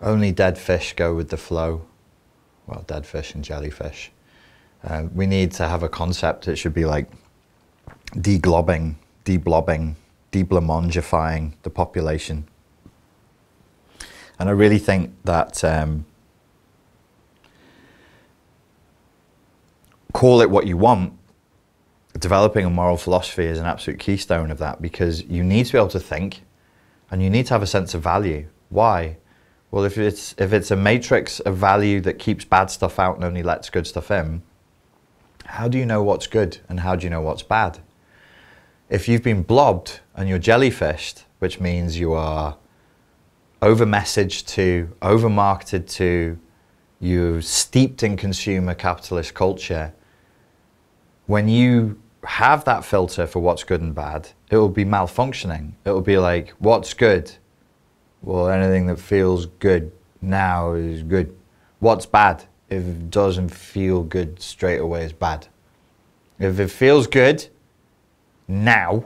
Only dead fish go with the flow. Well, dead fish and jellyfish. We need to have a concept. It should be like deglobbing, deblobbing, deblamongifying the population. And I really think that call it what you want, developing a moral philosophy is an absolute keystone of that, because you need to be able to think and you need to have a sense of value. Why? Well, if it's a matrix of value that keeps bad stuff out and only lets good stuff in, how do you know what's good and how do you know what's bad? If you've been blobbed and you're jellyfished, which means you are over-messaged to, over-marketed to, you're steeped in consumer capitalist culture, when you have that filter for what's good and bad, it will be malfunctioning. It will be like, what's good? Well, anything that feels good now is good. What's bad? If it doesn't feel good straight away, it's bad. If it feels good now,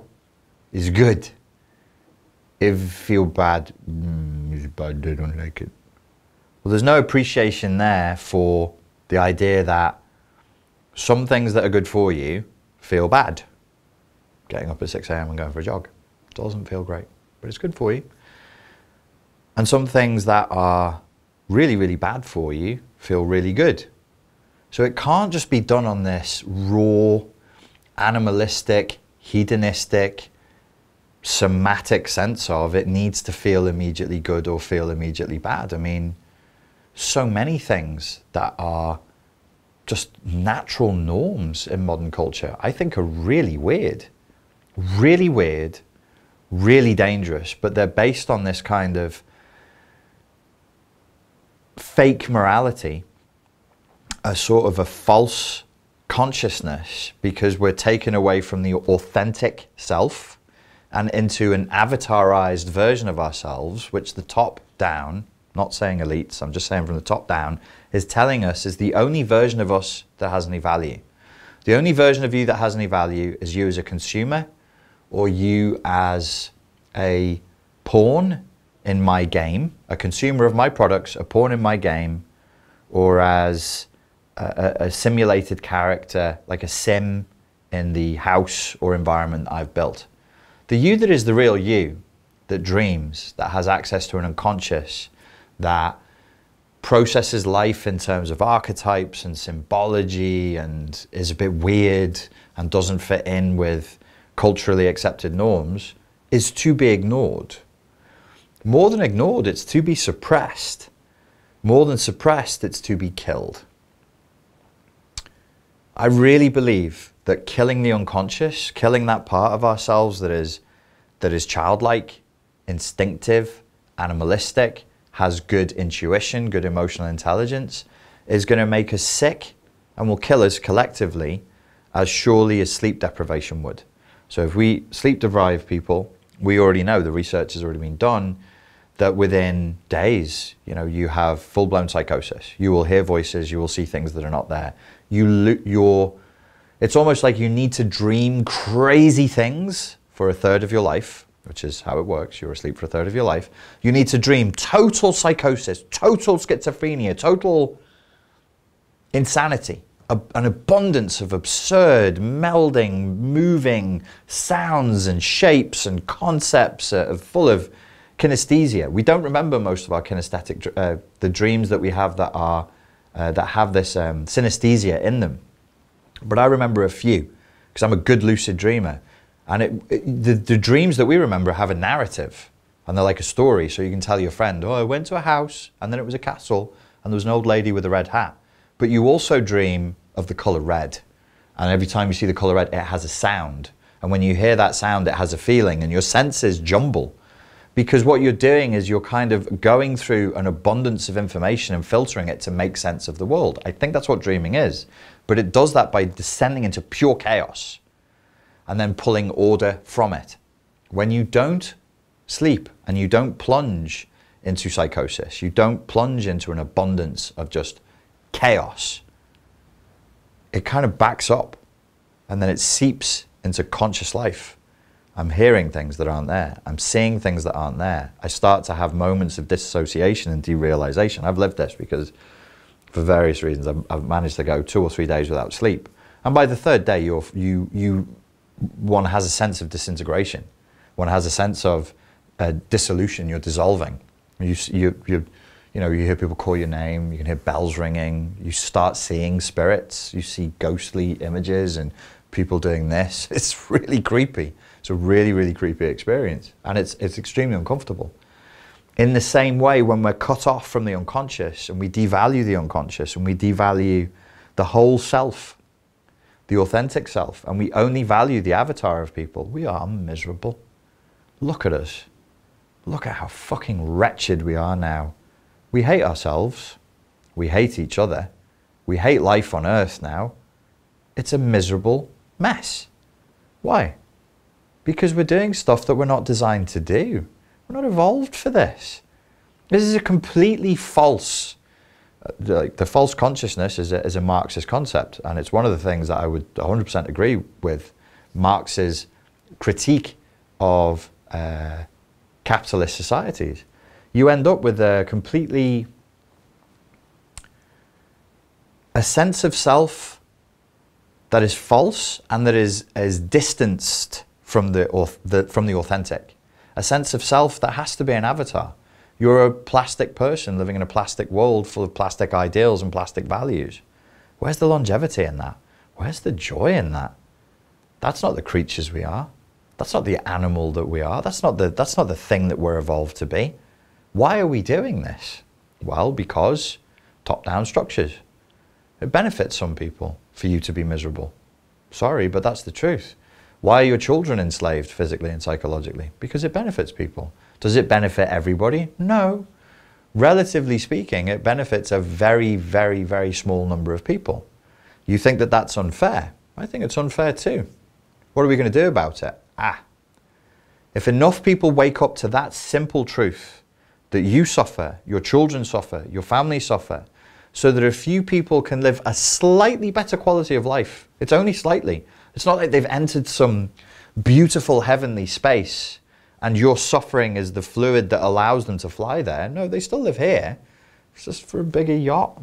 is good. If it feels bad, it's bad, I don't like it. Well, there's no appreciation there for the idea that some things that are good for you feel bad. Getting up at 6 a.m. and going for a jog doesn't feel great, but it's good for you. And some things that are really, really bad for you feel really good. So it can't just be done on this raw, animalistic, hedonistic, somatic sense of it needs to feel immediately good or feel immediately bad. I mean, so many things that are just natural norms in modern culture, I think are really weird, really dangerous, but they're based on this kind of fake morality, a sort of a false consciousness, because we're taken away from the authentic self and into an avatarized version of ourselves, which the top down, not saying elites, I'm just saying from the top down, is telling us is the only version of us that has any value. The only version of you that has any value is you as a consumer, or you as a pawn in my game, a consumer of my products, a pawn in my game, or as a simulated character, like a sim in the house or environment I've built. The you that is the real you, that dreams, that has access to an unconscious, that processes life in terms of archetypes and symbology and is a bit weird and doesn't fit in with culturally accepted norms, is to be ignored. More than ignored, it's to be suppressed. More than suppressed, it's to be killed. I really believe that killing the unconscious, killing that part of ourselves that is childlike, instinctive, animalistic, has good intuition, good emotional intelligence, is going to make us sick and will kill us collectively as surely as sleep deprivation would. So if we sleep deprive people, we already know, the research has already been done, that within days, you have full-blown psychosis. You will hear voices, you will see things that are not there. It's almost like you need to dream crazy things for a third of your life, which is how it works. You're asleep for a third of your life. You need to dream total psychosis, total schizophrenia, total insanity, an abundance of absurd, melding, moving sounds and shapes and concepts full of kinesthesia. We don't remember most of our kinesthetic, the dreams that we have that have this synesthesia in them. But I remember a few, because I'm a good lucid dreamer. And the dreams that we remember have a narrative, and they're like a story. So you can tell your friend, oh, I went to a house, and then it was a castle, and there was an old lady with a red hat. But you also dream of the color red. And every time you see the color red, it has a sound. And when you hear that sound, it has a feeling, and your senses jumble. Because what you're doing is you're kind of going through an abundance of information and filtering it to make sense of the world. I think that's what dreaming is. But it does that by descending into pure chaos and then pulling order from it. When you don't sleep and you don't plunge into psychosis, you don't plunge into an abundance of just chaos, it kind of backs up and then it seeps into conscious life. I'm hearing things that aren't there. I'm seeing things that aren't there. I start to have moments of disassociation and derealization. I've lived this because for various reasons, I've managed to go 2 or 3 days without sleep. And by the third day, one has a sense of disintegration. One has a sense of dissolution. You're dissolving. You hear people call your name. You can hear bells ringing. You start seeing spirits. You see ghostly images and people doing this. It's really creepy. It's a really, really creepy experience. And it's extremely uncomfortable. In the same way, when we're cut off from the unconscious and we devalue the unconscious and we devalue the whole self, the authentic self, and we only value the avatar of people, we are miserable. Look at us. Look at how fucking wretched we are now. We hate ourselves. We hate each other. We hate life on earth now. It's a miserable mess. Why? Because we're doing stuff that we're not designed to do. We're not evolved for this. This is a completely false, the false consciousness is a Marxist concept. And it's one of the things that I would 100% agree with Marx's critique of capitalist societies. You end up with a sense of self that is false and that is distanced from the authentic. A sense of self that has to be an avatar. You're a plastic person living in a plastic world full of plastic ideals and plastic values. Where's the longevity in that? Where's the joy in that? That's not the creatures we are. That's not the animal that we are. That's not the thing that we're evolved to be. Why are we doing this? Well, because top-down structures. It benefits some people for you to be miserable. Sorry, but that's the truth. Why are your children enslaved physically and psychologically? Because it benefits people. Does it benefit everybody? No. Relatively speaking, it benefits a very, very, very small number of people. You think that that's unfair? I think it's unfair too. What are we going to do about it? If enough people wake up to that simple truth, that you suffer, your children suffer, your family suffer, so that a few people can live a slightly better quality of life. It's only slightly. It's not like they've entered some beautiful heavenly space and your suffering is the fluid that allows them to fly there. No, they still live here. It's just for a bigger yacht,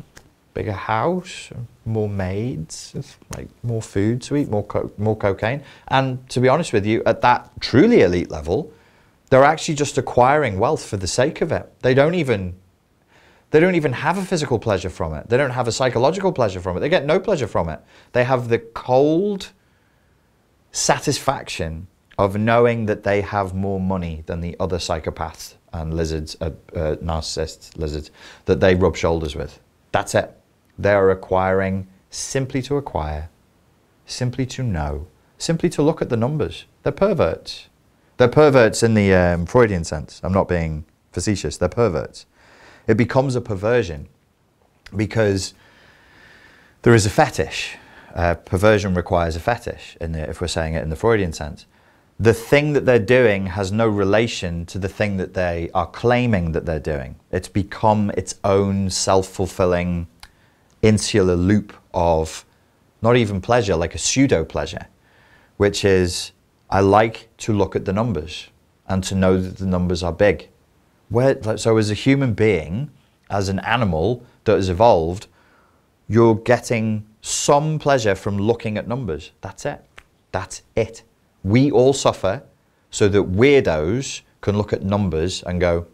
bigger house, more maids, it's like more food to eat, more cocaine. And to be honest with you, at that truly elite level, they're actually just acquiring wealth for the sake of it. They don't even have a physical pleasure from it. They don't have a psychological pleasure from it. They get no pleasure from it. They have the cold satisfaction of knowing that they have more money than the other psychopaths and lizards, narcissists, lizards, that they rub shoulders with. That's it. They are acquiring simply to acquire, simply to know, simply to look at the numbers. They're perverts. They're perverts in the Freudian sense. I'm not being facetious. They're perverts. It becomes a perversion because there is a fetish. Perversion requires a fetish, if we're saying it in the Freudian sense. The thing that they're doing has no relation to the thing that they are claiming that they're doing. It's become its own self-fulfilling insular loop of not even pleasure, like a pseudo-pleasure, which is, I like to look at the numbers and to know that the numbers are big. So as a human being, as an animal that has evolved, you're getting some pleasure from looking at numbers. That's it. That's it. We all suffer so that weirdos can look at numbers and go,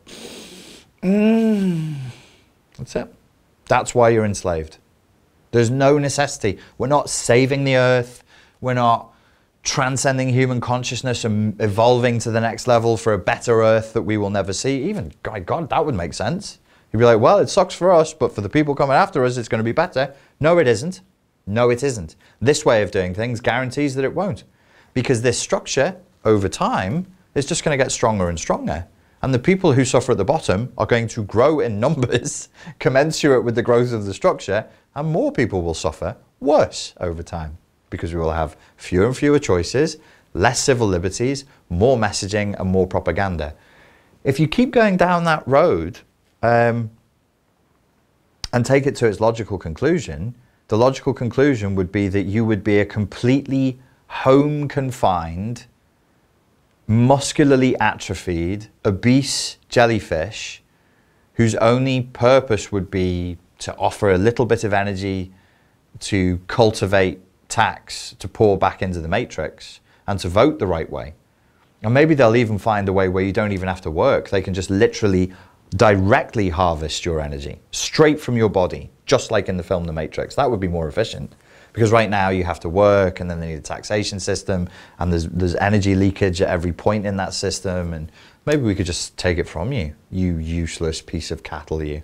That's it. That's why you're enslaved. There's no necessity. We're not saving the earth. We're not transcending human consciousness and evolving to the next level for a better earth that we will never see. Even, God, that would make sense. You'd be like, well, it sucks for us, but for the people coming after us, it's going to be better. No, it isn't. No, it isn't. This way of doing things guarantees that it won't. Because this structure, over time, is just going to get stronger and stronger. And the people who suffer at the bottom are going to grow in numbers commensurate with the growth of the structure, and more people will suffer worse over time. Because we will have fewer and fewer choices, less civil liberties, more messaging and more propaganda. If you keep going down that road and take it to its logical conclusion, the logical conclusion would be that you would be a completely home-confined muscularly atrophied, obese jellyfish whose only purpose would be to offer a little bit of energy to cultivate tax, to pour back into the matrix, and to vote the right way. And maybe they'll even find a way where you don't even have to work. They can just literally directly harvest your energy straight from your body, just like in the film The Matrix. That would be more efficient, because right now you have to work, and then they need a taxation system, and there's energy leakage at every point in that system, and maybe we could just take it from you, you useless piece of cattle, you.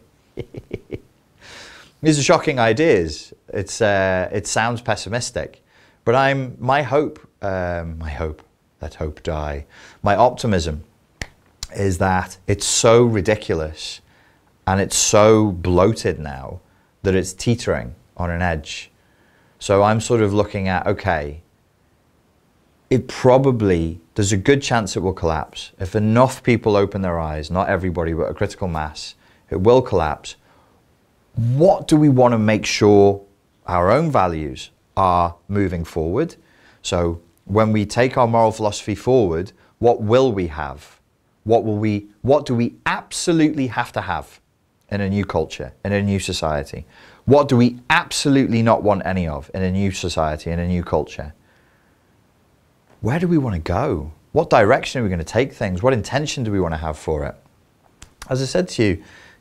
These are shocking ideas. It sounds pessimistic, but my hope, let hope die. My optimism is that it's so ridiculous and it's so bloated now that it's teetering on an edge. So I'm sort of looking at, okay, there's a good chance it will collapse. If enough people open their eyes, not everybody, but a critical mass, it will collapse. What do we want to make sure our own values are moving forward? So when we take our moral philosophy forward, what will we have? What do we absolutely have to have in a new culture, in a new society? What do we absolutely not want any of in a new society, in a new culture? Where do we want to go? What direction are we going to take things? What intention do we want to have for it? As I said to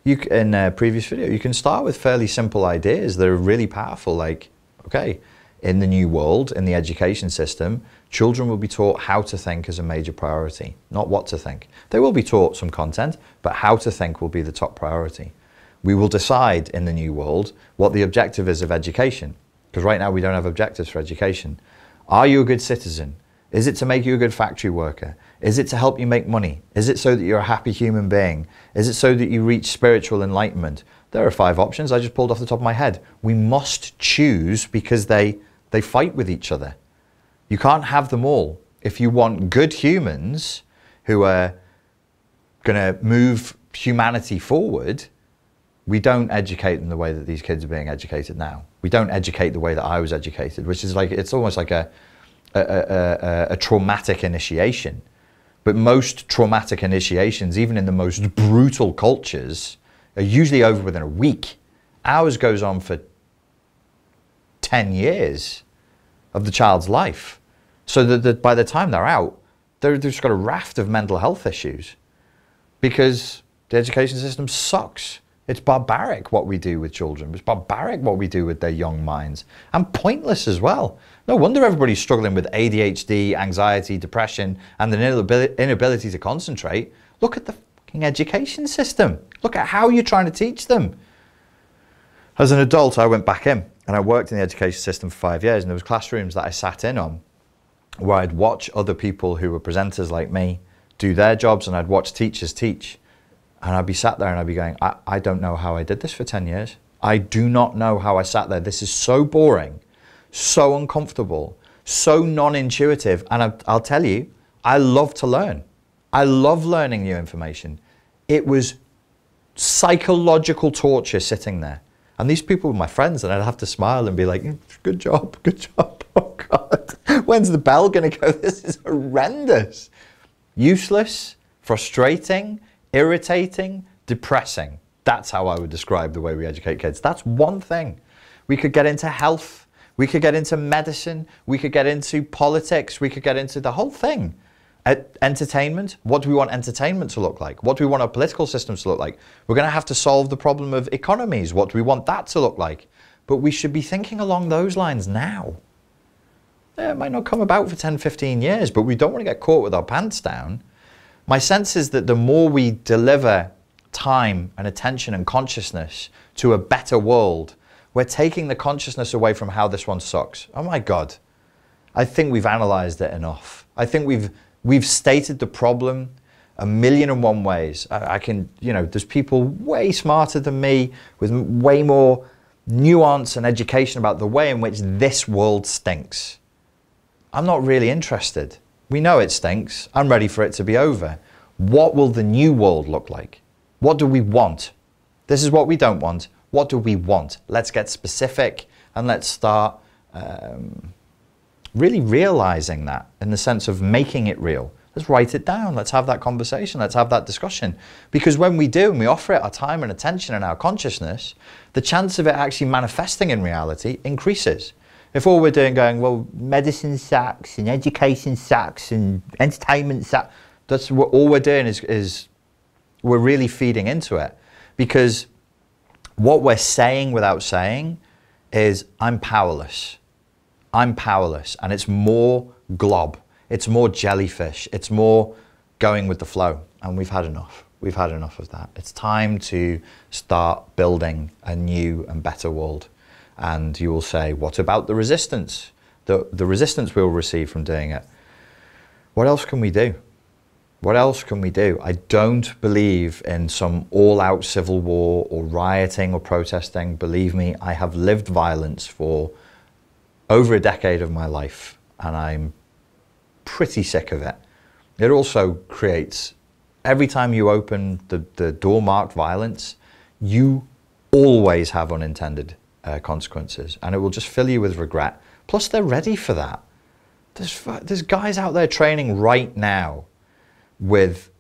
you in a previous video, you can start with fairly simple ideas that are really powerful, like, okay, in the new world, in the education system, children will be taught how to think as a major priority, not what to think. They will be taught some content, but how to think will be the top priority. We will decide in the new world what the objective is of education, because right now we don't have objectives for education. Are you a good citizen? Is it to make you a good factory worker? Is it to help you make money? Is it so that you're a happy human being? Is it so that you reach spiritual enlightenment? There are 5 options I just pulled off the top of my head. We must choose because they fight with each other. You can't have them all. If you want good humans who are going to move humanity forward, we don't educate them the way that these kids are being educated now. We don't educate the way that I was educated, which is like, it's almost like a traumatic initiation. But most traumatic initiations, even in the most brutal cultures, are usually over within a week. Ours goes on for 10 years of the child's life. So that by the time they're out, they've just got a raft of mental health issues because the education system sucks. It's barbaric what we do with children. It's barbaric what we do with their young minds, and pointless as well. No wonder everybody's struggling with ADHD, anxiety, depression, and an inability to concentrate. Look at the fucking education system. Look at how you're trying to teach them. As an adult, I went back in and I worked in the education system for 5 years, and there was classrooms that I sat in on where I'd watch other people who were presenters like me do their jobs, and I'd watch teachers teach. And I'd be sat there and I'd be going, I don't know how I did this for 10 years. I do not know how I sat there. This is so boring, so uncomfortable, so non-intuitive. And I'll tell you, I love to learn. I love learning new information. It was psychological torture sitting there. And these people were my friends, and I'd have to smile and be like, good job, good job. Oh God, when's the bell gonna go? This is horrendous. Useless, frustrating, irritating, depressing. That's how I would describe the way we educate kids. That's one thing. We could get into health. We could get into medicine. We could get into politics. We could get into the whole thing. Entertainment. What do we want entertainment to look like? What do we want our political systems to look like? We're going to have to solve the problem of economies. What do we want that to look like? But we should be thinking along those lines now. Yeah, it might not come about for 10, 15 years, but we don't want to get caught with our pants down. My sense is that the more we deliver time and attention and consciousness to a better world, we're taking the consciousness away from how this one sucks. Oh my God. I think we've analyzed it enough. I think we've stated the problem 1,000,001 ways. I can, there's people way smarter than me with way more nuance and education about the way in which this world stinks. I'm not really interested. We know it stinks. I'm ready for it to be over. What will the new world look like? What do we want? This is what we don't want. What do we want? Let's get specific and let's start really realizing that in the sense of making it real. Let's write it down. Let's have that conversation. Let's have that discussion. Because when we do and we offer it our time and attention and our consciousness, the chance of it actually manifesting in reality increases. If all we're doing going, well, medicine sucks and education sucks and entertainment sucks, that's what all we're doing is we're really feeding into it. Because what we're saying without saying is, I'm powerless. I'm powerless. And it's more glob. It's more jellyfish. It's more going with the flow. And we've had enough. We've had enough of that. It's time to start building a new and better world. And you will say, what about the resistance? The resistance we'll receive from doing it. What else can we do? What else can we do? I don't believe in some all-out civil war or rioting or protesting. Believe me, I have lived violence for over a decade of my life, and I'm pretty sick of it. It also creates, every time you open the door marked violence, you always have unintended consequences, and it will just fill you with regret. Plus, they're ready for that. There's guys out there training right now with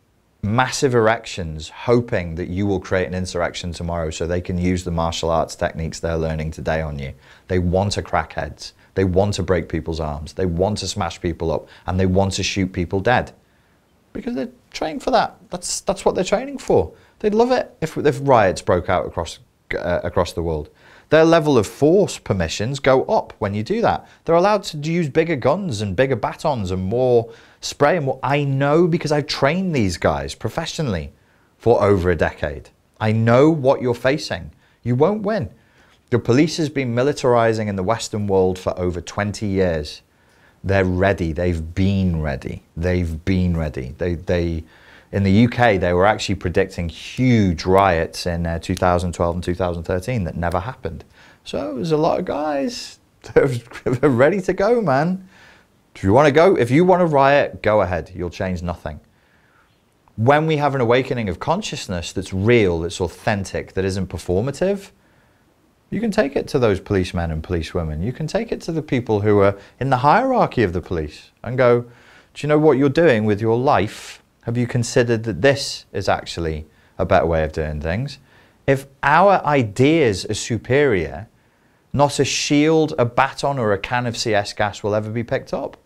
massive erections, hoping that you will create an insurrection tomorrow so they can use the martial arts techniques they're learning today on you. They want to crack heads. They want to break people's arms. They want to smash people up, and they want to shoot people dead because they're trained for that. That's what they're training for. They'd love it if riots broke out across the world. Their level of force permissions go up when you do that. They're allowed to use bigger guns and bigger batons and more spray and more. I know because I've trained these guys professionally for over a decade. I know what you're facing. You won't win. The police has been militarizing in the Western world for over 20 years. They're ready. They've been ready. They've been ready. In the UK, they were actually predicting huge riots in 2012 and 2013 that never happened. So there's a lot of guys that are ready to go, man. If you want to go, if you want to riot, go ahead. You'll change nothing. When we have an awakening of consciousness that's real, that's authentic, that isn't performative, you can take it to those policemen and policewomen. You can take it to the people who are in the hierarchy of the police and go, do you know what you're doing with your life? Have you considered that this is actually a better way of doing things? If our ideas are superior, not a shield, a baton, or a can of CS gas will ever be picked up.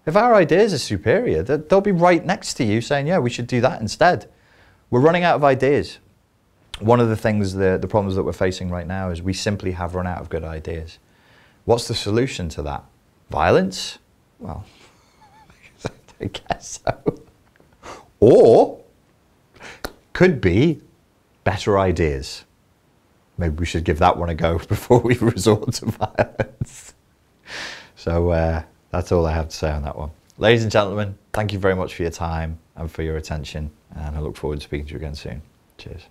If our ideas are superior, they'll be right next to you saying, yeah, we should do that instead. We're running out of ideas. One of the things, the problems that we're facing right now is we simply have run out of good ideas. What's the solution to that? Violence? Well, I guess so. Or could be better ideas. Maybe we should give that one a go before we resort to violence. So that's all I have to say on that one. Ladies and gentlemen, thank you very much for your time and for your attention, and I look forward to speaking to you again soon. Cheers.